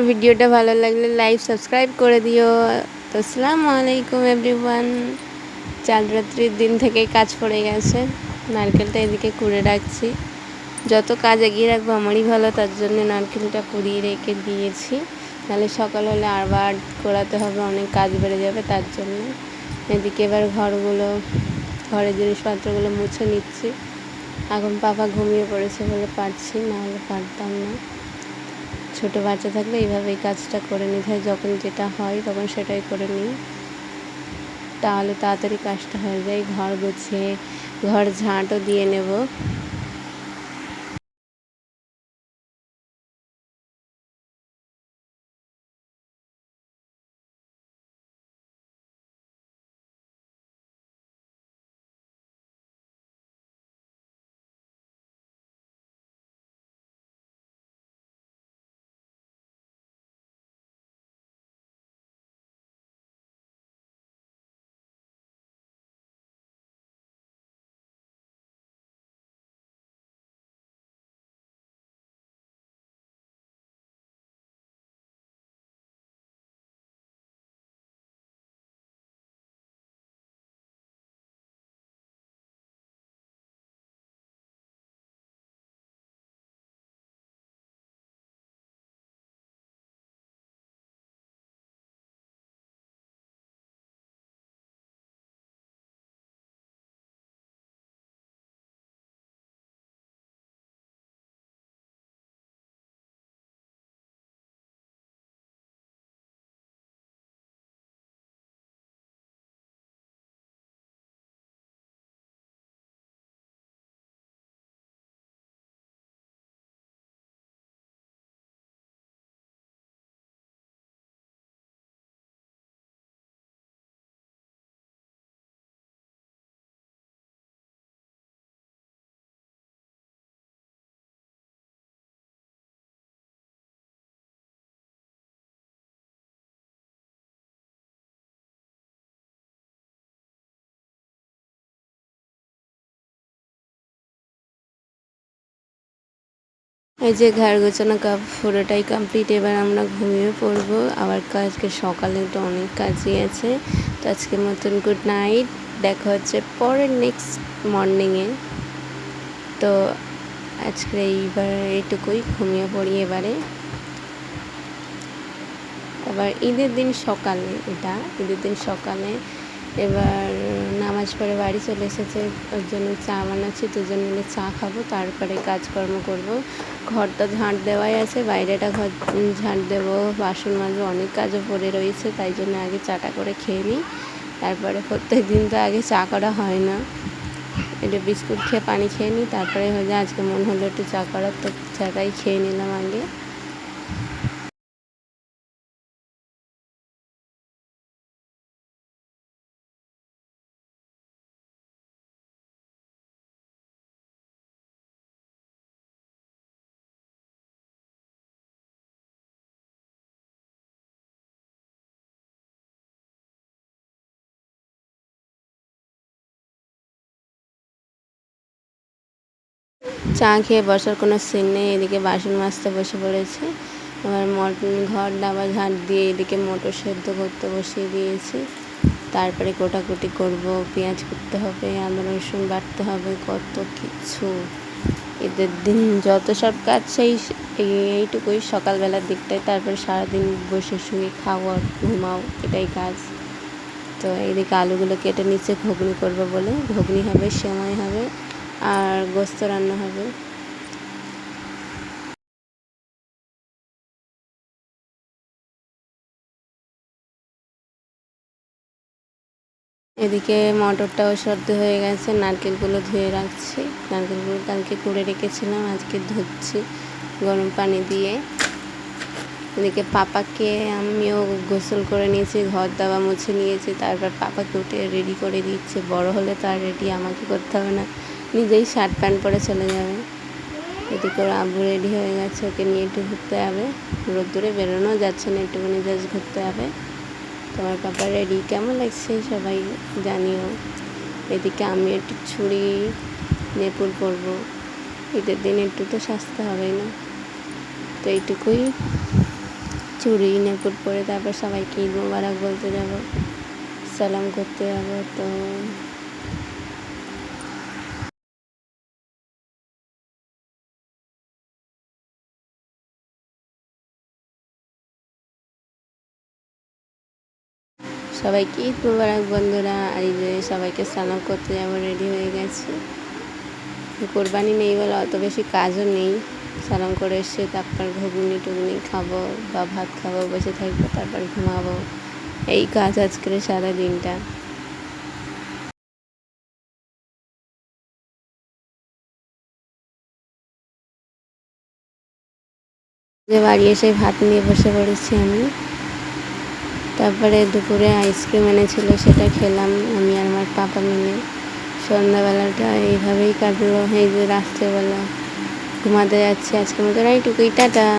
ভিডিওটা ভালো লাগলে লাইক সাবস্ক্রাইব করে দিও। তো আসসালামু আলাইকুম এভরিওয়ান। চাঁদ রাত্রির দিন থেকেই কাজ পড়ে গেছে। নারকেলটা এদিকে কুড়ে রাখছি। যত কাজ এগিয়ে রাখবো আমারই ভালো, তার জন্য নারকেলটা কুড়িয়ে রেখে দিয়েছি। নাহলে সকাল হলে আবার করাতে হবে, অনেক কাজ বেড়ে যাবে, তার জন্য। এদিকে এবার ঘরের জিনিসপত্রগুলো মুছে নিচ্ছি। এখন পাপা ঘুমিয়ে পড়েছে বলে পারছি, নাহলে পারতাম না। ছোটো বাচ্চা থাকলে এইভাবে এই কাজটা করে নিতে হয়, যখন যেটা হয় তখন সেটাই করে নিই, তাহলে তাড়াতাড়ি কাজটা হয়ে যায়। ঘর গুছিয়ে ঘর ঝাঁটও দিয়ে নেব। এই যে ঘর গোছানো পুরোটাই কমপ্লিট। এবার আমরা ঘুমিয়ে পড়বো। আবার আজকে সকালে তো অনেক কাজই আছে। তো আজকের মতন গুড নাইট। দেখা হচ্ছে পরের নেক্সট মর্নিংয়ে। তো আজকে এইবার এইটুকুই, ঘুমিয়ে পড়ি এবারে। আবার ঈদের দিন সকালে, ঈদের দিন সকালে এবার নামাজ পড়ে বাড়ি চলে এসেছে, ওর জন্য চা বানাচ্ছি, দুজন মিলে চা খাবো, তারপরে কাজকর্ম করব। ঘরটা ঝাঁট দেওয়াই আছে, বাইরেটা ঘর ঝাঁট দেবো, বাসন মাজবো, অনেক কাজও পড়ে রয়েছে, তাই জন্য আগে চাটা করে খেয়ে নিই। তারপরে প্রত্যেক দিন তো আগে চা করা হয় না, একটু বিস্কুট খেয়ে পানি খেয়ে নিই, তারপরে হয়ে যায় আজকে মন হলো একটু চা করার, তো চাটাই খেয়ে নিলাম আগে। চা খেয়ে বসার কোনো সিন নেই, এদিকে বাসন মাজতে বসে পড়েছে। এবার ঘর ডাবা ঝাঁট দিয়ে এদিকে মটর সেদ্ধ করতে বসিয়ে দিয়েছি। তারপরে কোটাকুটি করব, পেঁয়াজ কুটতে হবে, আদা রসুন বাটতে হবে, কত কিছু। ঈদের দিন যত সব কাজ এইটুকুই সকালবেলার দিকটায়। তারপরে সারাদিন বসে শুয়ে খাওয়া ঘুমাও, এটাই কাজ। তো এইদিকে আলুগুলো কেটে নিচে ঘুগনি করবো বলে, ঘুগনি হবে, সেমাই হবে, আর গোস্ত রান্না হবে। এদিকে মটরটাও সেদ্ধ হয়ে গেছে, নারকেলগুলো ধুয়ে রাখছি। নারকেলগুলো কালকে কুড়ে রেখেছিলাম, আজকে ধুচ্ছি গরম পানি দিয়ে। এদিকে পাপাকে আমিও গোসল করে নিয়েছি, ঘর দাবা মুছে নিয়েছি, তারপর পাপাকে উঠে রেডি করে দিচ্ছে। বড় হলে তো আর রেডি আমাকে করতে হবে না, নিজেই শার্ট প্যান্ট পরে চলে যাবে। এদিকে ওর আব্বু রেডি হয়ে গেছে, ওকে নিয়ে একটু ঘুরতে হবে। রোদ্দুরে বেরোনো যাচ্ছে না, একটুখানি জাস্ট ঘুরতে হবে। তোমার পাপা রেডি, কেমন লাগছে সবাই জানিও। এদিকে আমি একটু ছুরি নেপুল পরবো, ঈদের দিন একটু তো সাজতে হবেই না। তো এইটুকুই। চুড়ি নেপুর পরে তারপর সবাইকে ঈদ মোবারক বলতে যাব, সালাম করতে যাব। তো সবাইকে ঈদ মোবারক বন্ধুরা। আর এই যে সবাইকে সালাম করতে যাবো, রেডি হয়ে গেছি। কোরবানি নেই বলে অত বেশি কাজও নেই। সালাম করে এসে তারপর ঘুগনি টুগনি খাবো বা ভাত খাবো, বসে থাকবো, তারপর ঘুমাবো। এই কাজ আজকের সারা দিনটা। যে বাড়ি এসে ভাত নিয়ে বসে পড়েছি আমি। তারপরে দুপুরে আইসক্রিম এনেছিল, সেটা খেলাম আমি আর আমার পাপা মিলে। সন্ধ্যাবেলাটা এইভাবেই কাটলো। এই যে রাত্রেবেলা ঘুমাতে যাচ্ছি। আজকের মতো এইটুকুই, টাটা।